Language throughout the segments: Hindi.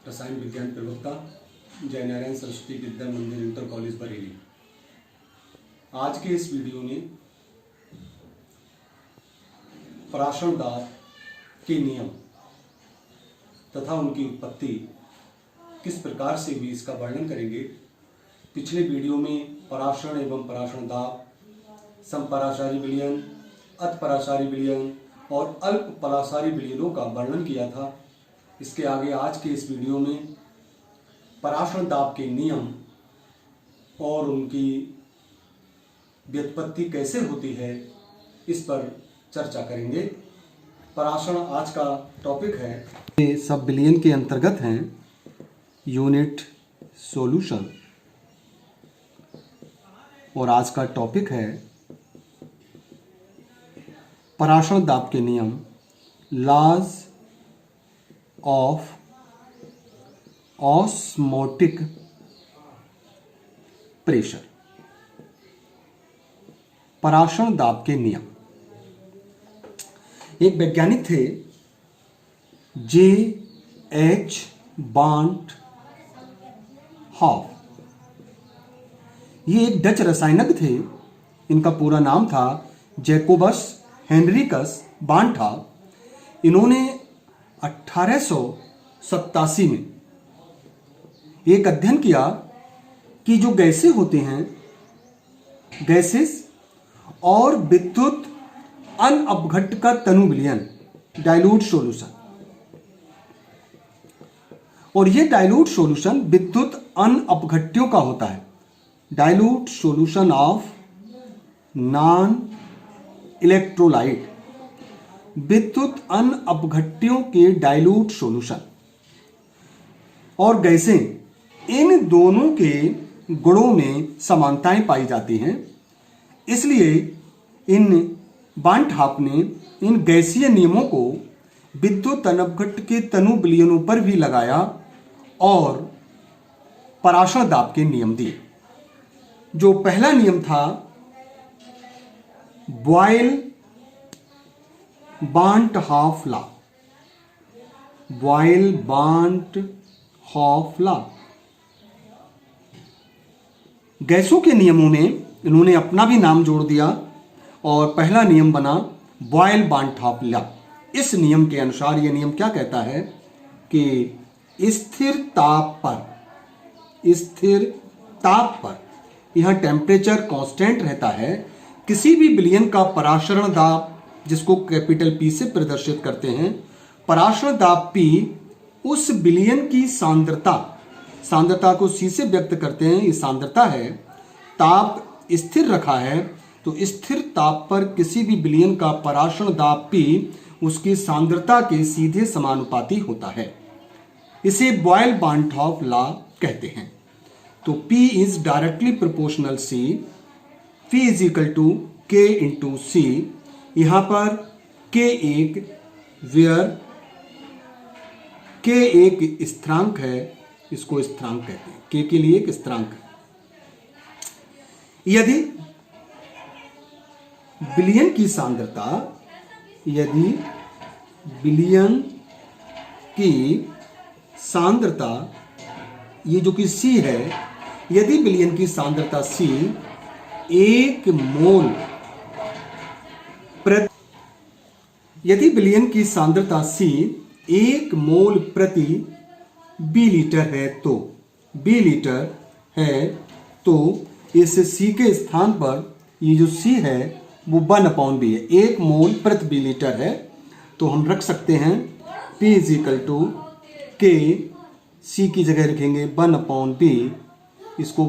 रसायन विज्ञान प्रवक्ता जय नारायण सरस्वती विद्या मंदिर इंटर कॉलेज बरेली। आज के इस वीडियो में पराशरण दाब के नियम तथा उनकी उत्पत्ति किस प्रकार से भी इसका वर्णन करेंगे। पिछले वीडियो में पराशरण एवं पराशरण दाब, समपराशारी विलयन, अतपराशारी विलयन और अल्प पराशारी विलयनों का वर्णन किया था। इसके आगे आज के इस वीडियो में पराशरण दाब के नियम और उनकी व्युत्पत्ति कैसे होती है इस पर चर्चा करेंगे। पराशरण आज का टॉपिक है, ये सब विलयन के अंतर्गत हैं। यूनिट सॉल्यूशन और आज का टॉपिक है पराशरण दाब के नियम, laws of osmotic pressure. Parasaran दाब के नियम। एक वैज्ञानिक थे J.H. बांट हॉफ। ये एक डच रसायनज्ञ थे। इनका पूरा नाम था जैकोबस हेनरिकस बांट हॉफ। इन्होंने 1887 में एक अध्ययन किया कि जो गैसें होते हैं, गैसेस और विद्युत अनअपघट्ट तनु विलयन, डाइल्यूट सॉल्यूशन, और ये डाइल्यूट सॉल्यूशन विद्युत अनअपघट्यों का होता है। Dilute solution of non electrolyte, विद्युत अनअपघट्यों के डाइल्यूट सॉल्यूशन। और गैसें, इन दोनों के गुणों में समानताएं पाई जाती हैं। इसलिए इन बांट हॉफ ने इन गैसीय नियमों को विद्युत अनअपघट्ट के तनु विलयनों पर भी लगाया और पराशरण दाब के नियम दिए। जो पहला नियम था बॉयल बांट हॉफ लॉ, बॉयल बांट हॉफ लॉ। गैसों के नियमों में इन्होंने अपना भी नाम जोड़ दिया और पहला नियम बना बॉयल बांट हॉफ लॉ। इस नियम के अनुसार यह नियम क्या कहता है कि स्थिर ताप पर यह टेम्परेचर कांस्टेंट रहता है। किसी भी विलयन का पराशरण दाब, जिसको कैपिटल P से प्रदर्शित करते हैं, पराशरण दाब P उस विलयन की सांद्रता को C से व्यक्त करते हैं। ये सांद्रता है। ताप स्थिर रखा है तो स्थिर ताप पर किसी भी विलयन का पराशरण दाब P उसकी सांद्रता के सीधे समानुपाती होता है। इसे बॉयल बांट हॉफ लॉ कहते हैं। तो P is directly proportional C, P is equal to K into C। यहां पर K एक K एक स्थिरांक है, इसको स्थिरांक कहते हैं। K के लिए एक स्थिरांक है। यदि विलयन की सांद्रता, ये जो कि C है, यदि विलयन की सांद्रता C 1 मोल प्रति, यदि विलयन की सांद्रता C 1 मोल प्रति बी लीटर है तो इस C के स्थान पर ये जो C है वो 1/B है। 1 मोल प्रति बी लीटर है तो हम रख सकते हैं P is equal to K, C की जगह रखेंगे 1/B, इसको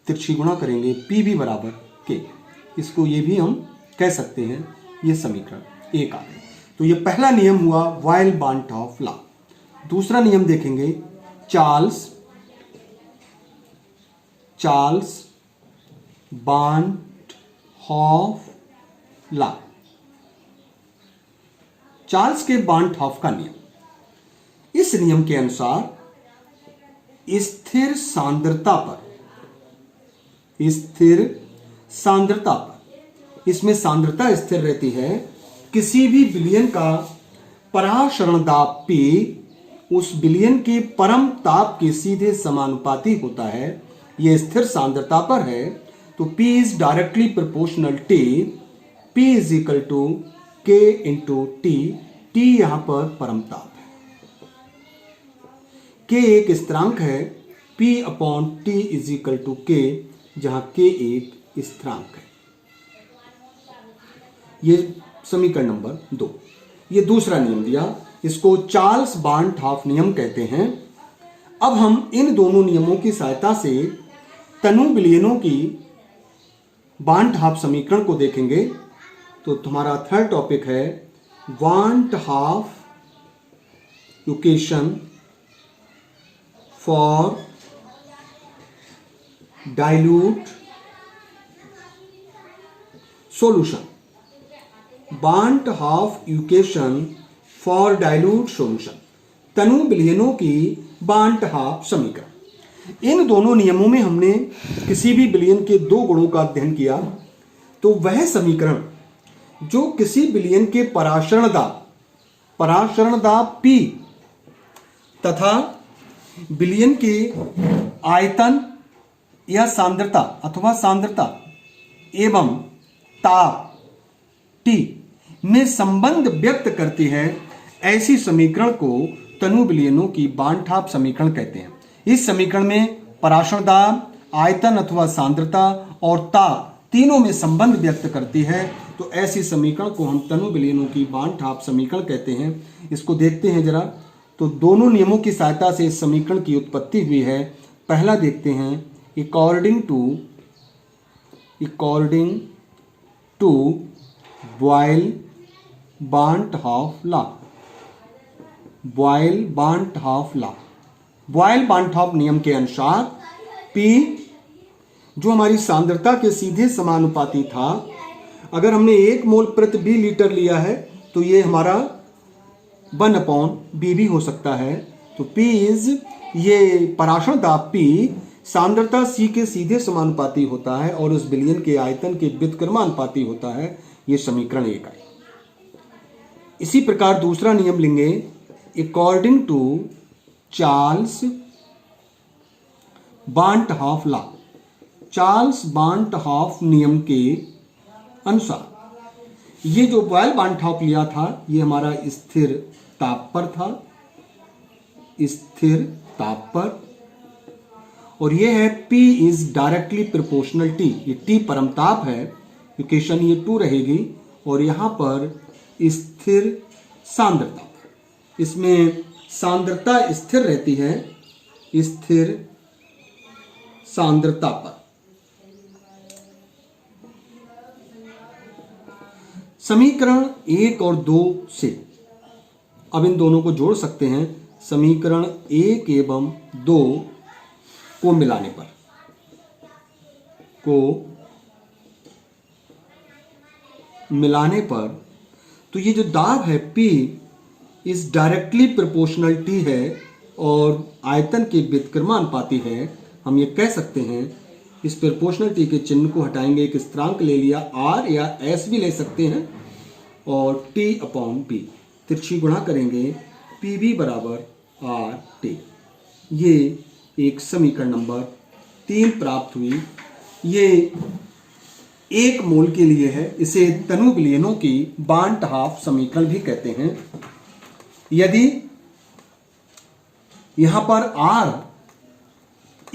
तिरछी गुणा करेंगे, P भी बराबर K। इसको ये भी हम कह सकते हैं। ये समीकरण 1 आ गया। तो ये पहला नियम हुआ बॉयल बांट हॉफ लॉ। दूसरा नियम देखेंगे चार्ल्स बांट हॉफ लॉ। चार्ल्स के बांट हॉफ का नियम। इस नियम के अनुसार स्थिर सांद्रता पर, इसमें सांद्रता स्थिर रहती है, किसी भी विलयन का पराशरण दाब P उस विलयन के परम ताप के सीधे समानुपाती होता है, यह स्थिर सांद्रता पर है, तो P is directly proportional T, P is equal to K into T, T यहां पर परम ताप है, K एक स्थिरांक है, P upon T is equal to K, जहां K एक स्थिरांक है। ये समीकरण नंबर 2। ये दूसरा नियम दिया, इसको चार्ल्स बार्नहाफ नियम कहते हैं। अब हम इन दोनों नियमों की सहायता से तनु विलयनों की बार्नहाफ समीकरण को देखेंगे। तो तुम्हारा थर्ड टॉपिक है बार्नहाफ equation for dilute solution, बार्नहाफ equation for dilute solution, तनु विलयनों की बार्नहाफ समीकरण। इन दोनों नियमों में हमने किसी भी विलयन के दो गुणों का अध्ययन किया, तो वह समीकरण जो किसी विलयन के पराशरण दाब P तथा विलयन के आयतन या सांद्रता अथवा सांद्रता एवं ताप T में संबंध व्यक्त करती है, ऐसी समीकरण को तनु विलयनों की बार्नहाफ समीकरण कहते हैं। इस समीकरण में पराशरण दाब, आयतन अथवा सांद्रता और ताप तीनों में संबंध व्यक्त करती है, तो ऐसी समीकरण को हम तनु विलयनों की बार्नहाफ समीकरण कहते हैं। इसको देखते हैं जरा। तो दोनों नियमों की सहायता से इस समीकरण की उत्पत्ति हुई है। पहला देखते हैं, according to boil बार्नहाफ law. Boil बार्नहाफ नियम के अनुसार P जो हमारी सांद्रता के सीधे समानुपाती था, अगर हमने 1 मोल प्रति बी लीटर लिया है तो ये हमारा 1/b भी हो सकता है। तो P इज, ये पराशरण दाब P सांद्रता C के सीधे समानुपाती होता है और उस विलयन के आयतन के व्युत्क्रमानुपाती होता है। ये समीकरण 1 है। इसी प्रकार दूसरा नियम लेंगे, according to Charles बार्नहाफ law. Charles बार्नहाफ नियम के अनुसार ये जो बॉयल बार्नहाफ लिया था, ये हमारा स्थिर ताप पर था, स्थिर ताप पर, और ये है P is directly proportional T। ये T परम ताप है, इक्वेशन ये 2 रहेगी, और यहां पर स्थिर सांद्रता, इसमें सांद्रता स्थिर रहती है, स्थिर सांद्रता पर। समीकरण 1 और 2 से अब इन दोनों को जोड़ सकते हैं। समीकरण 1 एवं 2 को मिलाने पर तो ये जो दाब है P इस डायरेक्टली प्रोपोर्शनल T है और आयतन के व्युत्क्रमानुपाती है। हम ये कह सकते हैं, इस प्रोपोर्शनल के चिन्ह को हटाएंगे, एक स्थिरांक ले लिया R या S भी ले सकते हैं, और T अपॉन P तिरछी गुणा करेंगे, PV बराबर RT। ये एक समीकरण नंबर 3 प्राप्त हुई। ये 1 मोल के लिए है, इसे तनु विलयनों की बार्नहाफ समीकरण भी कहते हैं। यदि यहां पर R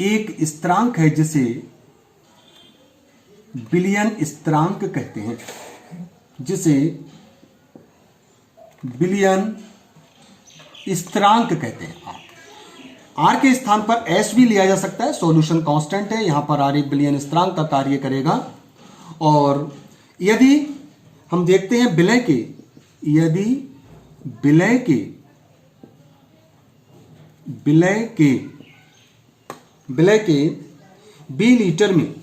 एक स्थिरांक है जिसे विलयन स्थिरांक कहते हैं, जिसे विलयन स्थिरांक कहते हैं। R के स्थान पर S भी लिया जा सकता है, सॉल्यूशन कांस्टेंट है, यहां पर R एक विलयन स्थिरांक का कार्य करेगा। और यदि हम देखते हैं विलय के B लीटर में,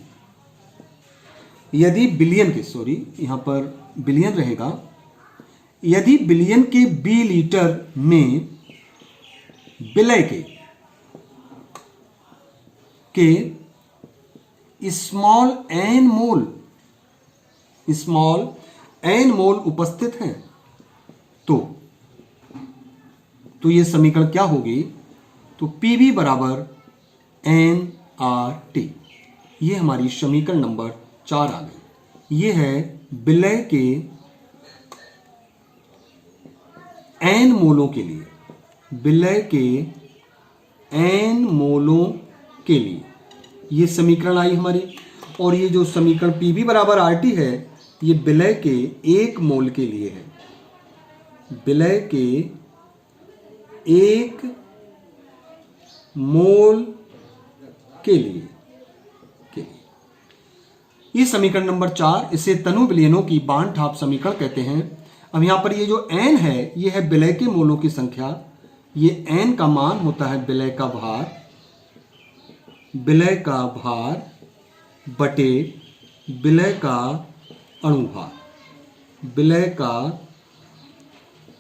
यदि बिलियन के, यहां पर बिलियन रहेगा, यदि बिलियन के B लीटर में विलय के स्मॉल n मोल उपस्थित हैं, तो तो ये समीकरण क्या होगी, तो PV बराबर NRT। ये हमारी समीकरण नंबर 4 आ गई। ये है विलय के n मोलों के लिए, विलय के n मोलों के लिए ये समीकरण आई हमारी। और ये जो समीकरण PV बराबर RT है, ये विलय के 1 मोल के लिए है, विलय के 1 मोल के लिए। ये समीकरण नंबर 4, इसे तनु विलयनों की बांध ठाप समीकरण कहते हैं। अब यहां पर ये जो n है, ये है विलय के मोलों की संख्या। ये n का मान होता है विलय का भार, विलय का भार बटे विलय का अणुभार, विलय का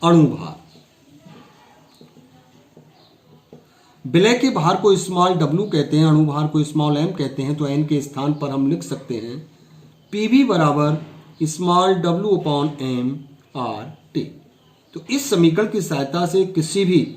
अणुभार। विलय के भार को स्मॉल w कहते हैं, अणुभार को स्मॉल m कहते हैं। तो n के स्थान पर हम लिख सकते हैं PV बराबर small w upon m RT। तो इस समीकरण की सहायता से किसी भी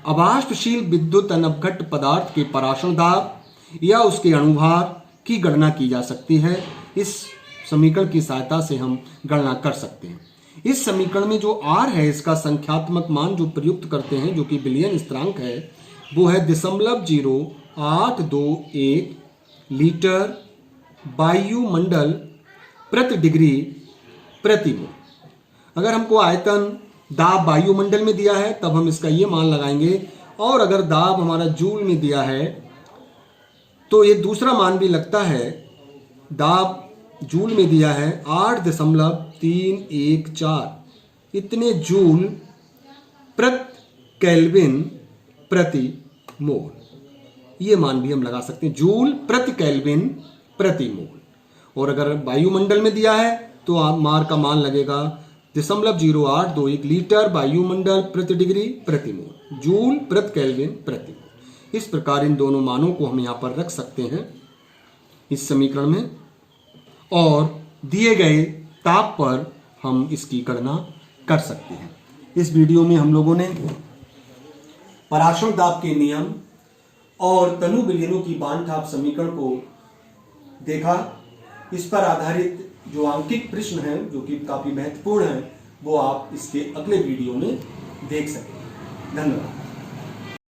अवाष्पशील विद्युत अनवघट पदार्थ के पराशरण दाब या उसके अणुभार की गणना की जा सकती है। इस समीकरण की सहायता से हम गणना कर सकते हैं। इस समीकरण में जो R है, इसका संख्यात्मक मान जो प्रयुक्त करते हैं, जो कि विलयन स्थिरांक है, वो है 0.0821 लीटर वायुमंडल प्रति डिग्री प्रति मोल। अगर हमको आयतन दाब वायुमंडल में दिया है, तब हम इसका ये मान लगाएंगे। और अगर दाब हमारा जूल में दिया है, तो ये दूसरा मान भी लगता है। दाब जूल में दिया है 8.314, इतने जूल प्रति केल्विन प्रति मोल। ये मान भी हम लगा सकते हैं, जूल प्रति केल्विन प्रति मोल। और अगर वायुमंडल में दिया है, तो आप मार का मान लगेगा 0.0821 लीटर वायुमंडल प्रति डिग्री प्रति मोल, जूल प्रति केल्विन प्रति मोल। इस प्रकार इन दोनों मानों को हम यहाँ पर रख सकते हैं इस समीकरण में, और दिए गए ताप पर हम इसकी गणना कर सकते हैं। इस वीडियो में हम लोगों ने पराशरण दाब के नियम और तनु विलयनों की बांध ठाप समीकरण को देखा। इस पर आधारित जो अंकित प्रश्न हैं, जो कि काफी महत्वपूर्ण हैं, वो आप इसके अगले वीडियो में देख सकें। धन्यवाद।